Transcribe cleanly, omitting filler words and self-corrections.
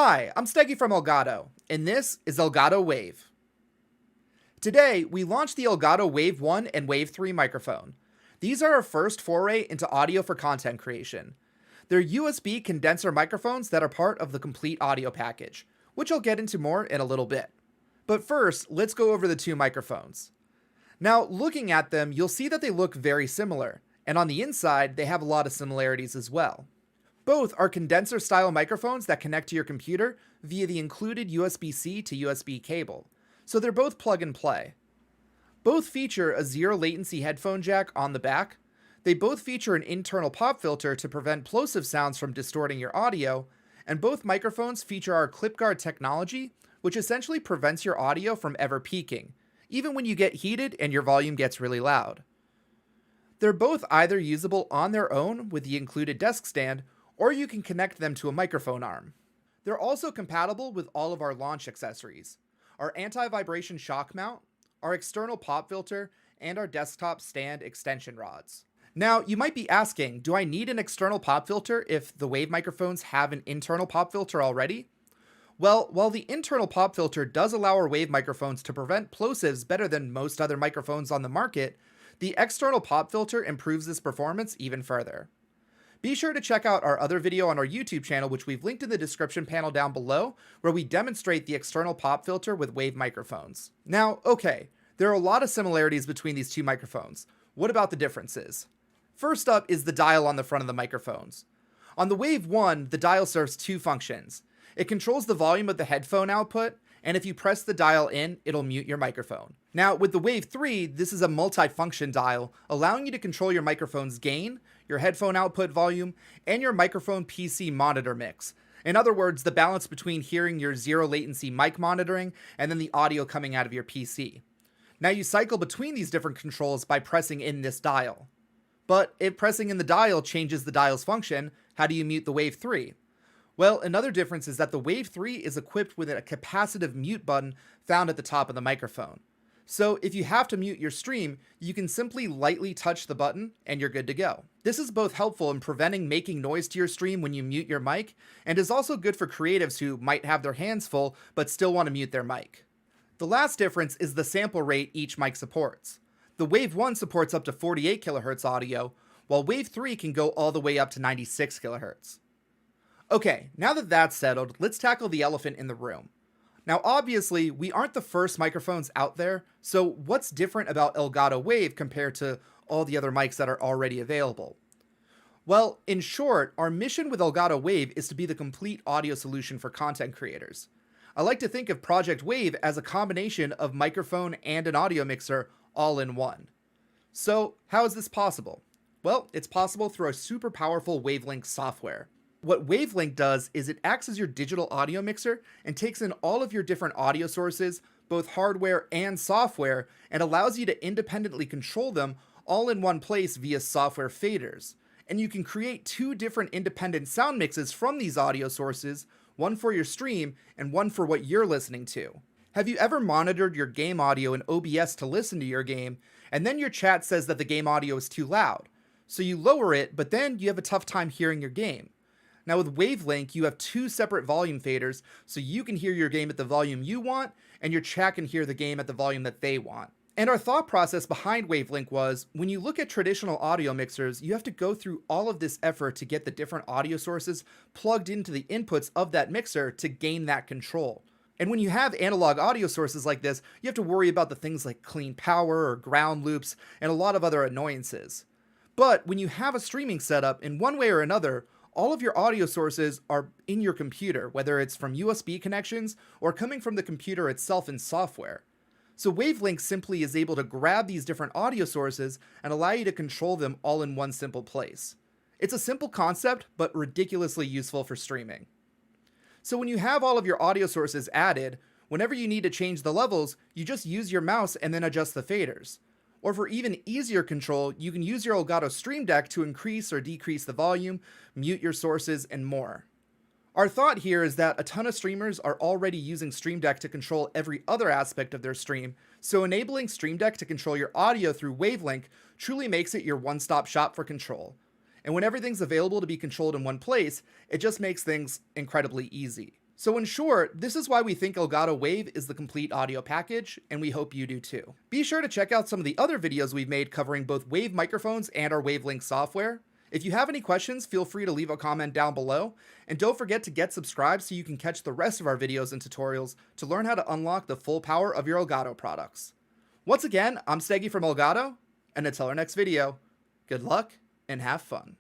Hi, I'm Steggy from Elgato, and this is Elgato Wave. Today, we launched the Elgato Wave 1 and Wave 3 microphone. These are our first foray into audio for content creation. They're USB condenser microphones that are part of the complete audio package, which I'll get into more in a little bit. But first, let's go over the two microphones. Now, looking at them, you'll see that they look very similar, and on the inside, they have a lot of similarities as well. Both are condenser-style microphones that connect to your computer via the included USB-C to USB cable, so they're both plug-and-play. Both feature a zero-latency headphone jack on the back. They both feature an internal pop filter to prevent plosive sounds from distorting your audio, and both microphones feature our Clipguard technology, which essentially prevents your audio from ever peaking, even when you get heated and your volume gets really loud. They're both either usable on their own with the included desk stand, or you can connect them to a microphone arm. They're also compatible with all of our launch accessories: our anti-vibration shock mount, our external pop filter, and our desktop stand extension rods. Now, you might be asking, do I need an external pop filter if the Wave microphones have an internal pop filter already? Well, while the internal pop filter does allow our Wave microphones to prevent plosives better than most other microphones on the market, the external pop filter improves this performance even further. Be sure to check out our other video on our YouTube channel, which we've linked in the description panel down below, where we demonstrate the external pop filter with Wave microphones. Now, okay, there are a lot of similarities between these two microphones. What about the differences? First up is the dial on the front of the microphones. On the Wave 1, the dial serves two functions. It controls the volume of the headphone output, and if you press the dial in, it'll mute your microphone. Now, with the Wave 3, this is a multi-function dial, allowing you to control your microphone's gain, your headphone output volume, and your microphone PC monitor mix. In other words, the balance between hearing your zero-latency mic monitoring and then the audio coming out of your PC. Now, you cycle between these different controls by pressing in this dial. But if pressing in the dial changes the dial's function, how do you mute the Wave 3? Well, another difference is that the Wave 3 is equipped with a capacitive mute button found at the top of the microphone. So if you have to mute your stream, you can simply lightly touch the button and you're good to go. This is both helpful in preventing making noise to your stream when you mute your mic, and is also good for creatives who might have their hands full but still want to mute their mic. The last difference is the sample rate each mic supports. The Wave 1 supports up to 48 kHz audio, while Wave 3 can go all the way up to 96 kHz. Okay, now that that's settled, let's tackle the elephant in the room. Now, obviously, we aren't the first microphones out there, so what's different about Elgato Wave compared to all the other mics that are already available? Well, in short, our mission with Elgato Wave is to be the complete audio solution for content creators. I like to think of Project Wave as a combination of microphone and an audio mixer all in one. So, how is this possible? Well, it's possible through our super powerful Wavelink software. What Wavelink does is it acts as your digital audio mixer and takes in all of your different audio sources, both hardware and software, and allows you to independently control them all in one place via software faders. And you can create two different independent sound mixes from these audio sources, one for your stream and one for what you're listening to. Have you ever monitored your game audio in OBS to listen to your game, and then your chat says that the game audio is too loud? So you lower it, but then you have a tough time hearing your game. Now with Wavelink, you have two separate volume faders, so you can hear your game at the volume you want, and your chat can hear the game at the volume that they want. And our thought process behind Wavelink was, when you look at traditional audio mixers, you have to go through all of this effort to get the different audio sources plugged into the inputs of that mixer to gain that control. And when you have analog audio sources like this, you have to worry about the things like clean power or ground loops and a lot of other annoyances. But when you have a streaming setup, in one way or another, all of your audio sources are in your computer, whether it's from USB connections or coming from the computer itself in software. So Wavelink simply is able to grab these different audio sources and allow you to control them all in one simple place. It's a simple concept, but ridiculously useful for streaming. So when you have all of your audio sources added, whenever you need to change the levels, you just use your mouse and then adjust the faders. Or for even easier control, you can use your Elgato Stream Deck to increase or decrease the volume, mute your sources, and more. Our thought here is that a ton of streamers are already using Stream Deck to control every other aspect of their stream, so enabling Stream Deck to control your audio through Wavelink truly makes it your one-stop shop for control. And when everything's available to be controlled in one place, it just makes things incredibly easy. So in short, this is why we think Elgato Wave is the complete audio package, and we hope you do too. Be sure to check out some of the other videos we've made covering both Wave microphones and our Wavelink software. If you have any questions, feel free to leave a comment down below, and don't forget to get subscribed so you can catch the rest of our videos and tutorials to learn how to unlock the full power of your Elgato products. Once again, I'm Steggy from Elgato, and until our next video, good luck and have fun.